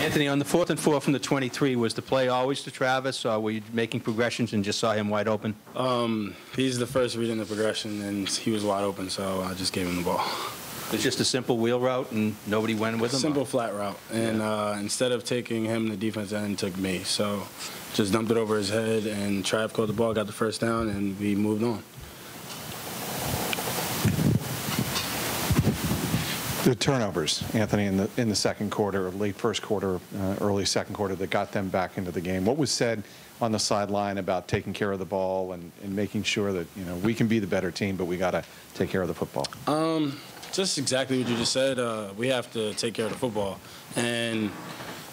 Anthony, on the 4th and 4 from the 23, was the play always to Travis, or were you making progressions and just saw him wide open? He's the first read in the progression, and he was wide open, so I just gave him the ball. It was just a simple wheel route, and nobody went with him? Simple flat route, and instead of taking him, the defense end took me. So just dumped it over his head, and Trav caught the ball, got the first down, and we moved on. The turnovers, Anthony, in the second quarter, late first quarter, early second quarter, that got them back into the game. What was said on the sideline about taking care of the ball and making sure that, you know, we can be the better team, but we got to take care of the football? Just exactly what you just said. We have to take care of the football, and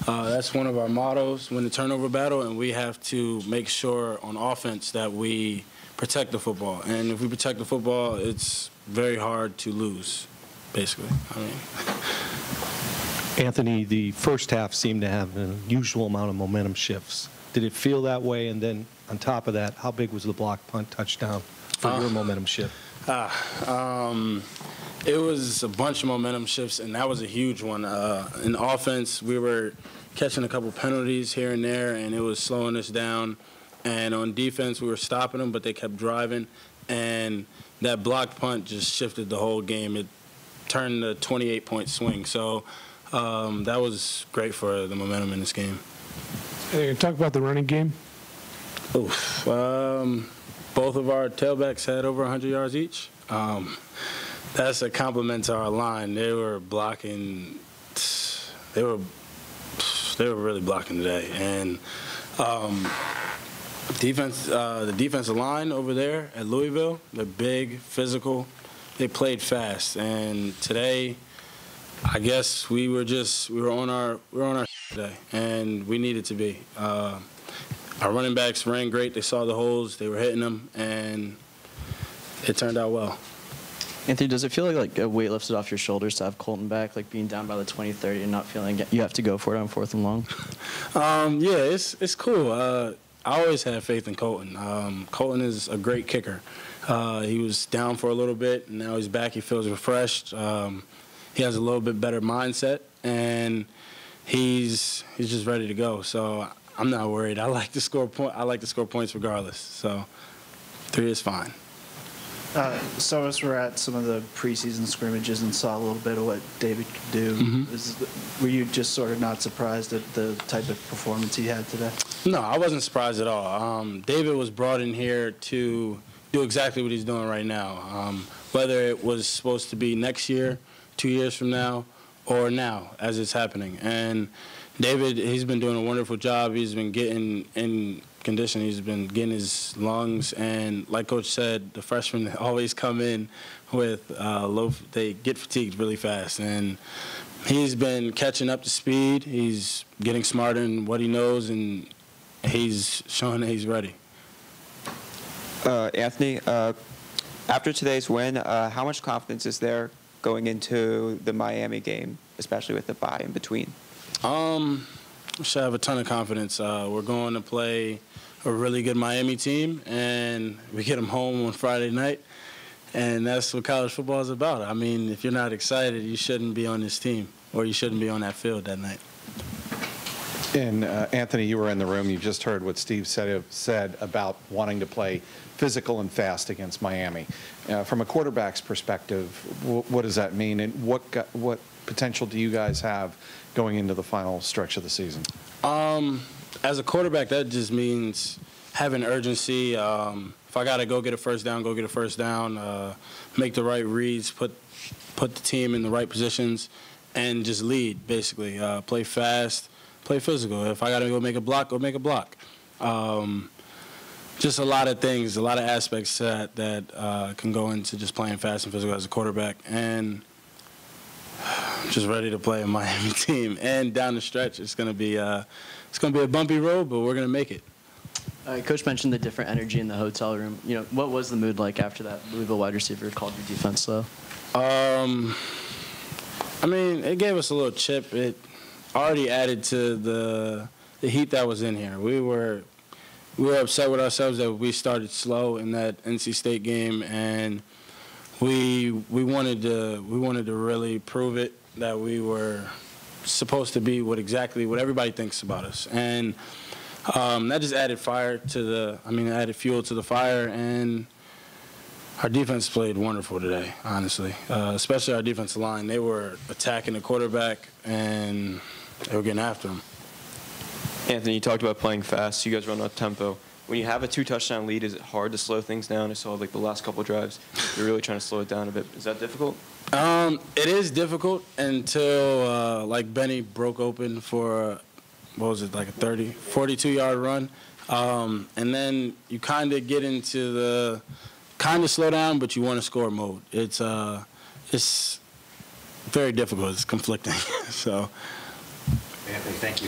that's one of our mottos: win the turnover battle. And we have to make sure on offense that we protect the football. And if we protect the football, it's very hard to lose. Basically, I mean. Anthony, the first half seemed to have an unusual amount of momentum shifts. Did it feel that way? And then on top of that, how big was the block punt touchdown for your momentum shift? It was a bunch of momentum shifts, and that was a huge one. In offense, we were catching a couple penalties here and there, and it was slowing us down. And on defense, we were stopping them, but they kept driving. And that block punt just shifted the whole game. It turned a 28-point swing. So that was great for the momentum in this game. Hey, talk about the running game. Oof. Both of our tailbacks had over 100 yards each. That's a compliment to our line. They were blocking. They were really blocking today. And the defensive line over there at Louisville, they're big, physical. They played fast. And today, I guess we were on our today, and we needed to be. Our running backs ran great. They saw the holes. They were hitting them, and it turned out well. Anthony, does it feel like a weight lifted off your shoulders to have Colton back, like being down by the 20-30 and not feeling you have to go for it on 4th and long? Yeah, it's cool. I always had faith in Colton. Colton is a great kicker. He was down for a little bit, and now he's back. He feels refreshed. He has a little bit better mindset, and he's just ready to go. So I'm not worried. I like to score points regardless. So 3 is fine. So as we're at some of the preseason scrimmages and saw a little bit of what David could do, were you just sort of not surprised at the type of performance he had today? No, I wasn't surprised at all. David was brought in here to do exactly what he's doing right now, whether it was supposed to be next year, 2 years from now, or now as it's happening. And David, he's been doing a wonderful job. He's been getting in condition. He's been getting his lungs, and like Coach said, the freshmen always come in with they get fatigued really fast, and he's been catching up to speed. He's getting smarter in what he knows, and he's showing that he's ready. Anthony, after today's win, how much confidence is there going into the Miami game, especially with the bye in between? I should have a ton of confidence. We're going to play a really good Miami team, and we get them home on Friday night, and that's what college football is about. I mean, if you're not excited, you shouldn't be on this team, or you shouldn't be on that field that night. And Anthony, you were in the room. You just heard what Steve said about wanting to play physical and fast against Miami. From a quarterback's perspective, what does that mean, and what potential do you guys have going into the final stretch of the season? As a quarterback, that just means having urgency. If I got to go get a first down, go get a first down, make the right reads, put the team in the right positions, and just lead, basically. Play fast, play physical. If I got to go make a block, go make a block. Just a lot of things, a lot of aspects that can go into just playing fast and physical as a quarterback. And just ready to play a Miami team. And down the stretch, it's going to be a bumpy road, but we're going to make it. Coach mentioned the different energy in the hotel room. You know, what was the mood like after that Louisville wide receiver called your defense slow? I mean, it gave us a little chip. It already added to the heat that was in here. We were upset with ourselves that we started slow in that NC State game, and we wanted to really prove it that we were supposed to be what everybody thinks about us. And that just added added fuel to the fire, and our defense played wonderful today, honestly, especially our defensive line. They were attacking the quarterback, and they were getting after him. Anthony, you talked about playing fast. You guys run up tempo. When you have a 2-touchdown lead, is it hard to slow things down? I saw like the last couple of drives, you're really trying to slow it down a bit. Is that difficult? It is difficult until like Benny broke open for like a 42-yard run, and then you kind of get into the kind of slow down, but you want to score mode. It's very difficult. It's conflicting. So. Anthony, thank you.